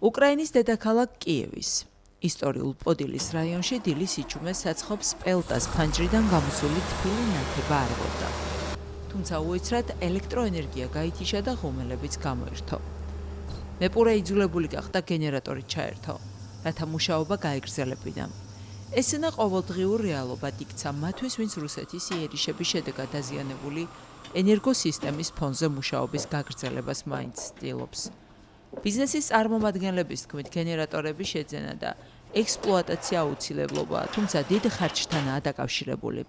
უკრაინის დედაქალაქ კიევის ისტორიულ პოდილის რაიონში დილის იჩუმეს საცხობს პელტას ფანჯრიდან გამოსული თბილი ნათება არბობდა. თუმცა უეცრად ელექტროენერგია გაითიშა და ღუმელებიც გამოირთო. მეპურე იძულებული გახდა გენერატორით ჩაერთო, რათა მუშაობა გაეგრძელებინა. ესენა ყოველდღიურ რეალობად იქცა მათთვის, ვინც რუსეთის იერიშების შედეგად დაზიანებული ენერგოსისტემის ფონზე მუშაობის გაგრძელებას მაინც ცდილობს. ბიზნესის წარმომადგენლების თქმით, გენერატორების შეძენა და ექსპლუატაცია აუცილებლობაა, თუმცა დიდ ხარჯთანაა დაკავშირებული.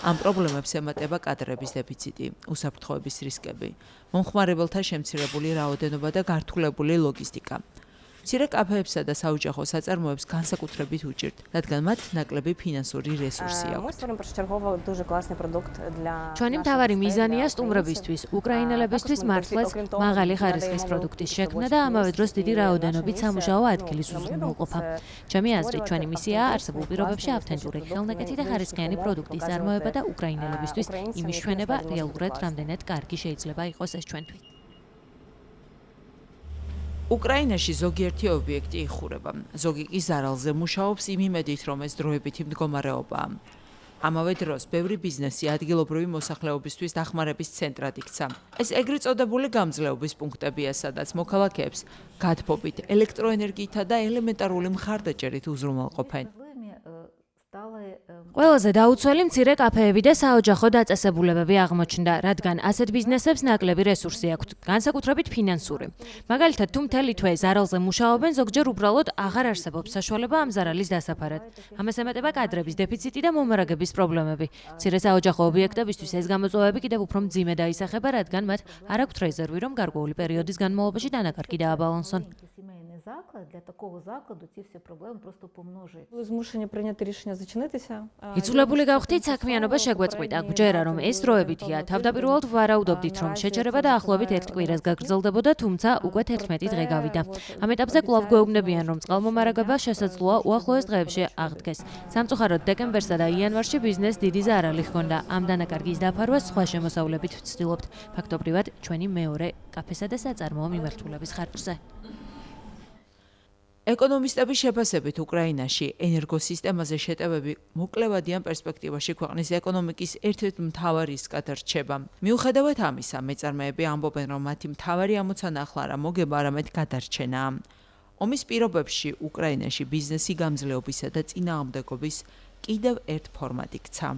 ამ პრობლემებს ემატება კადრების დეფიციტი, უსაფრთხოების რისკები, მომხმარებელთა შემცირებული რაოდენობა და გართულებული ლოგისტიკა. მცირე კაფეებსა და საოჯახო საწარმოებს განსაკუთრებით უჭირთ, რადგან მათ ნაკლები ფინანსური რესურსი აქვთ. ჩვენი მთავარი მიზანია სტუმრებისთვის, უკრაინელებისთვის მართლაც მაღალი ხარისხის პროდუქტის შექმნა და ამავე დროს დიდი რაოდენობით სამუშაო ადგილის უზრუნველყოფა. ჩემი აზრით, ჩვენი მისიაა არსებულ პირობებში ავთენტური, ხელნაკეთი და ხარისხიანი პროდუქტის წარმოება და უკრაინელებისთვის იმის ჩვენება, რეალურად რამდენად კარგი შეიძლება იყოს ეს ჩვენთვის. უკრაინაში ზოგიერთი ობიექტი იხურება, ზოგი კი ზარალზე მუშაობს იმ იმედით, რომ ეს დროებითი მდგომარეობაა. ამავე დროს, ბევრი ბიზნესი ადგილობრივი მოსახლეობისთვის დახმარების ცენტრად იქცა. ეს ეგრეთ წოდებული გამძლეობის პუნქტებია, სადაც მოქალაქეებს გადფობით, ელექტროენერგიითა და ელემენტარული მხარდაჭერით უზრუნველყოფენ. ყველაზე დაუცველი მცირე კაფეები და საოჯახო დაწესებულებები აღმოჩნდა, რადგან ასეთ ბიზნესებს ნაკლები რესურსი აქვთ, განსაკუთრებით ფინანსური. მაგალითად, თუ მთელი თვე ზარალზე მუშაობენ, ზოგჯერ უბრალოდ აღარ არსებობს საშუალება ამ ზარალის დასაფარად. ამას ემატება კადრების დეფიციტი და მომარაგების პრობლემები. მცირე საოჯახო ობიექტებისთვის ეს გამოწვევები კიდევ უფრო მძიმე დაისახება, რადგან მათ არ აქვთ რეზერვი, რომ გარკვეული პერიოდის განმავლობაში დანაკარგი დააბალანსონ. Для такого закладу ці всі проблеми просто помножують. Ви змушені прийняти рішення зачинитися. Იცულებული გავხდით საქმიანობა შეგვეწყვიტა. გვჯერა რომ ეს დროებითია. თავდაპირველად ვარაუდობდით რომ შეჯერება დაახლოებით 1 კვირას გაგრძელდებოდა, თუმცა უკვე 11 დღე გავიდა. ამ ეტაპზე კვლავ გვეუბნებიან რომ წყალმომარაგება შესაძლოა უახლოეს დღეებში აღდგეს. სამწუხაროდ დეკემბერსა და იანვარში ბიზნესს დიდი ზარალი ჰქონდა. ამ დანაკარგის დაფარვას სხვა შემოსავლებით ვცდილობთ. ფაქტობრივად ჩვენი მეორე კაფესა და საწარმოო მიმართულების ხარჯზე. ეკონომისტების შეფასებით უკრაინაში ენერგოსისტემაზე შეტევები მოკლევადიან პერსპექტივაში ქვეყნის ეკონომიკის ერთ-ერთ მთავარ რისკად რჩება. მიუხედავად ამისა, მეწარმეები ამბობენ, რომ მათი მთავარი ამოცანა ახლა არა მოგება, არამედ გადარჩენაა. ომის პირობებში უკრაინაში ბიზნესი გამძლეობისა და წინააღმდეგობის კიდევ ერთ ფორმად იქცა.